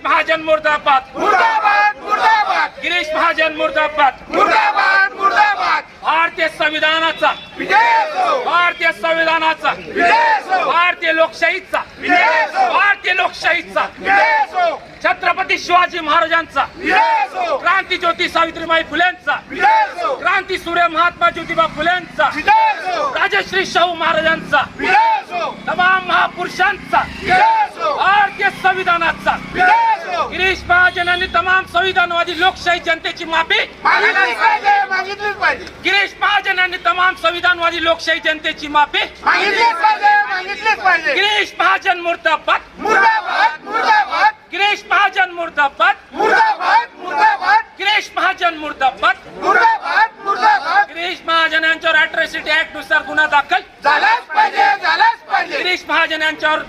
महाजन मुर्दाबाद मुर्दाबाद मुर्दाबाद गिरीश महाजन मुर्दाबाद मुर्दाबाद मुर्दाबाद भारतीय संविधानाचा विजय असो भारतीय संविधानाचा विजय असो भारतीय लोकशाहीचा विजय असो भारतीय लोकशाहीचा विजय असो छत्रपती शिवाजी महाराजांचा विजय असो क्रांती ज्योती सावित्रीबाई फुलेंचा विजय असो क्रांती सूर्य महात्मा ज्योतिबा फुलेंचा विजय असो राजश्री शाहू महाराजांचा विजय असो तमाम महापुरुषांचा विजय असो भारतीय संविधानाचा विजय असो गिरीश महाजन यांनी तमाम संविधानवादी लोकशाही जनतेची माफी मागितलीच पाहिजे मागितलीच पाहिजे गिरीश महाजन यांनी तमाम संविधानवादी लोकशाही जनतेची माफी मागितलीच पाहिजे मागितलीच पाहिजे गिरीश महाजन मुर्दाबाद मुर्दाबाद मुर्दाबाद गिरीश महाजन मुर्दाबाद मुर्दाबाद मुर्दाबाद गिरीश महाजन मुर्दाबाद मुर्दाबाद मुर्दाबाद गिरीश महाजन यांच्यावर अॅट्रॉसिटी ऍक्ट नुसार गुन्हा दाखल झालाच पाहिजे झालाच पाहिजे गिरीश महाजन यांच्यावर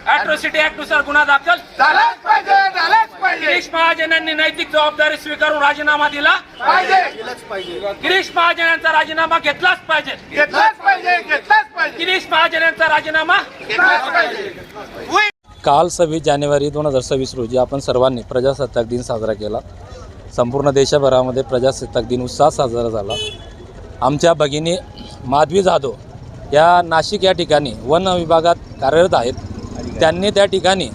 अॅट्रॉसिटी ऍक्ट नुसार गुन्हा दाखल झालाच पाहिजे झालाच पाहिजे गिरीश महाजन यांनी नैतिक जबाबदारी स्वीकारून राजीनामा दिला पाहिजे गिरीश महाजन यांचा राजीनामा घेतलाच पाहिजे घेतलाच पाहिजे घेतलाच पाहिजे गिरीश महाजन यांचा राजीनामा घेतलाच पाहिजे काल 26 जानेवारी 2026 रोजी आपण सर्वांनी प्रजासत्ताक दिन साजरा केला। संपूर्ण देशभरामध्ये प्रजासत्ताक दिन उत्साहात साजरा झाला। आमच्या भगिनी माधवी जाधव या नाशिक या ठिकाणी वन विभागात कार्यरत आहेत। त्यांनी त्या ठिकाणी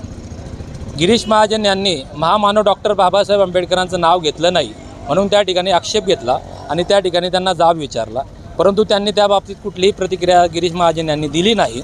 गिरीश महाजन यांनी महामानव डॉक्टर बाबासाहेब आंबेडकरांचं नाव घेतलं नाही म्हणून त्या ठिकाणी आक्षेप घेतला आणि त्या ठिकाणी त्यांना जाब विचारला, परंतु त्यांनी त्या बाबतीत कुठलीही प्रतिक्रिया गिरीश महाजन यांनी दिली नाही।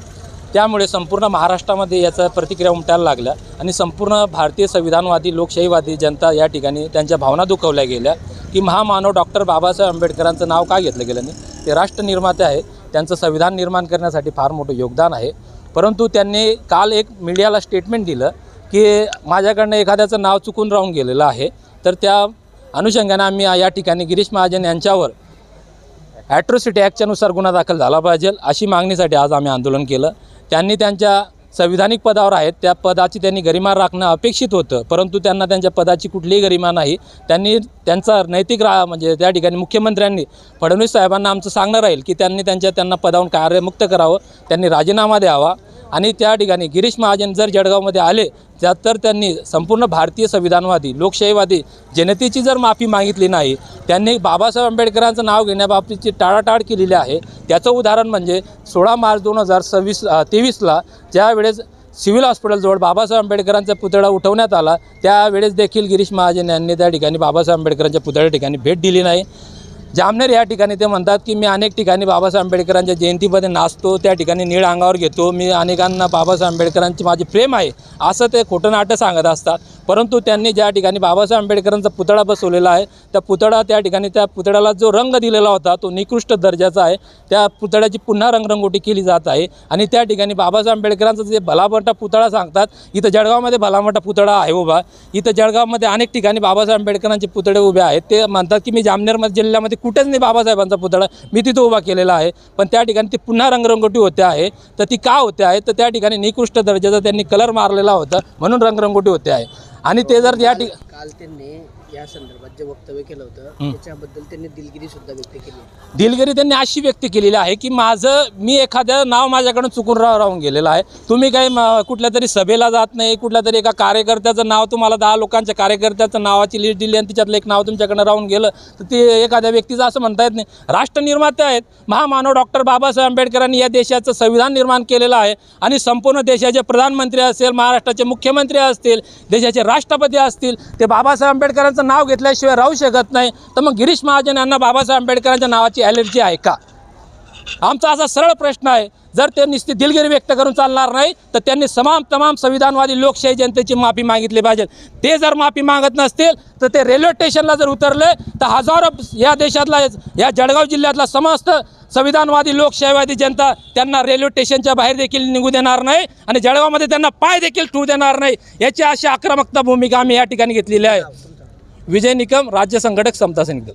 त्यामुळे संपूर्ण महाराष्ट्रामध्ये याचा प्रतिक्रिया उमटायला लागल्या आणि संपूर्ण भारतीय संविधानवादी लोकशाहीवादी जनता या ठिकाणी त्यांच्या भावना दुखवल्या गेल्या की महामानव डॉक्टर बाबासाहेब आंबेडकरांचं नाव का घेतलं गेलं नाही। ते राष्ट्रनिर्माते आहेत, त्यांचं संविधान निर्माण करण्यासाठी फार मोठं योगदान आहे, परंतु त्यांनी काल एक मीडियाला स्टेटमेंट दिलं की माझ्याकडनं एखाद्याचं नाव चुकून राहून गेलेलं आहे, तर त्या अनुषंगाने आम्ही या ठिकाणी गिरीश महाजन यांच्यावर ॲट्रॉसिटी ॲक्टच्या नुसार गुन्हा दाखल झाला पाहिजे अशी मागणीसाठी आज आम्ही आंदोलन केलं। त्यांनी त्यांच्या संविधानिक पदावर आहेत, त्या पदाची त्यांनी गरिमा राखणं अपेक्षित होतं, परंतु त्यांना त्यांच्या पदाची कुठलीही गरिमा नाही। त्यांनी त्यांचा नैतिक म्हणजे त्या ठिकाणी मुख्यमंत्र्यांनी फडणवीस साहेबांना आमचं सांगणं राहील की त्यांनी त्यांना पदावरून कार्यमुक्त करावं, त्यांनी राजीनामा द्यावा आणि त्या ठिकाणी गिरीश महाजन जर जळगावमध्ये आले तर त्यांनी संपूर्ण भारतीय संविधानवादी लोकशाहीवादी जनतेची जर माफी मागितली नाही, त्यांनी बाबासाहेब आंबेडकरांचं नाव घेण्याबाबतीची टाळाटाळ केलेली आहे। त्याचं उदाहरण म्हणजे 16 मार्च 2023ला ज्यावेळेस सिव्हिल हॉस्पिटलजवळ बाबासाहेब आंबेडकरांचा पुतळा उठवण्यात आला, त्यावेळेस देखील गिरीश महाजन यांनी त्या ठिकाणी बाबासाहेब आंबेडकरांच्या पुतळ्या ठिकाणी भेट दिली नाही। जामनेर या ठिकाणी ते म्हणतात की मी अनेक ठिकाणी बाबासाहेब आंबेडकरांच्या जयंतीमध्ये नाचतो, त्या ठिकाणी नीळ अंगावर घेतो, मी अनेकांना बाबासाहेब आंबेडकरांचे माझे प्रेम आहे असं ते खोटं नाटं सांगत असतात। परंतु त्यांनी ज्या ठिकाणी बाबासाहेब आंबेडकरांचा पुतळा बसवलेला आहे, त्या ठिकाणी त्या पुतळ्याला जो रंग दिलेला होता तो निकृष्ट दर्जाचा आहे। त्या पुतळ्याची पुन्हा रंगरंगोटी केली जात आहे आणि त्या ठिकाणी बाबासाहेब आंबेडकरांचा जे भलामोठा पुतळा सांगतात, इथं जळगावमध्ये भलामोठा पुतळा आहे उभा, इथं जळगावमध्ये अनेक ठिकाणी बाबासाहेब आंबेडकरांचे पुतळे उभे आहेत। ते म्हणतात की मी जामनेरमध्ये जिल्ह्यामध्ये कुठेच नाही बाबासाहेबांचा पुतळा मी तिथं उभा केलेला आहे, पण त्या ठिकाणी ती पुन्हा रंगरंगोटी होते आहे। तर ती का होते आहे तर त्या ठिकाणी निकृष्ट दर्जाचा त्यांनी कलर मारलेला होता म्हणून रंगरंगोटी होते आहे। आणि ते जर या ठिकाणी काल त्यांनी या संदर्भात जे वक्तव्य केलं होतं त्याच्याबद्दल त्यांनी दिलगिरी सुद्धा व्यक्त केली। दिलगिरी त्यांनी अशी व्यक्त केलेली आहे की मी एखादं नाव माझ्याकडून चुकून राहून गेलेलं आहे। तुम्ही काही कुठल्या तरी सभेला जात नाही, कुठल्या तरी एका कार्यकर्त्याचं नाव तुम्हाला 10 लोकांच्या कार्यकर्त्याचं नावाची लिस्ट दिली आणि तिच्यातलं एक नाव तुमच्याकडनं राहून गेलं तर ते एखाद्या व्यक्तीचं असं म्हणता येत नाही। राष्ट्रनिर्माते आहेत, महामानव डॉक्टर बाबासाहेब आंबेडकरांनी या देशाचं संविधान निर्माण केलेलं आहे आणि संपूर्ण देशाचे प्रधानमंत्री असेल, महाराष्ट्राचे मुख्यमंत्री असतील, देशाचे राष्ट्रपती असतील, ते बाबासाहेब आंबेडकरांचं नाव घेतल्याशिवाय राहू शकत नाही। तर मग गिरीश महाजन यांना बाबासाहेब आंबेडकरांच्या नावाची ॲलर्जी आहे का? आमचा असा सरळ प्रश्न आहे। जर ते नुसती दिलगिरी व्यक्त करून चालणार नाही तर त्यांनी तमाम संविधानवादी लोकशाही जनतेची माफी मागितली पाहिजे। ते जर माफी मागत नसतील तर ते रेल्वे स्टेशनला जर उतरले तर हजारो या देशातला या जळगाव जिल्ह्यातला समस्त संविधानवादी लोकशाहीवादी जनता त्यांना रेल्वे स्टेशनच्या बाहेर देखील निघू देणार नाही आणि जळगावमध्ये त्यांना पाय देखील ठेवू देणार नाही। याची अशी आक्रमकता भूमिका आम्ही या ठिकाणी घेतलेली आहे। विजय निकम, राज्य संघटक, समता सैनिक दल।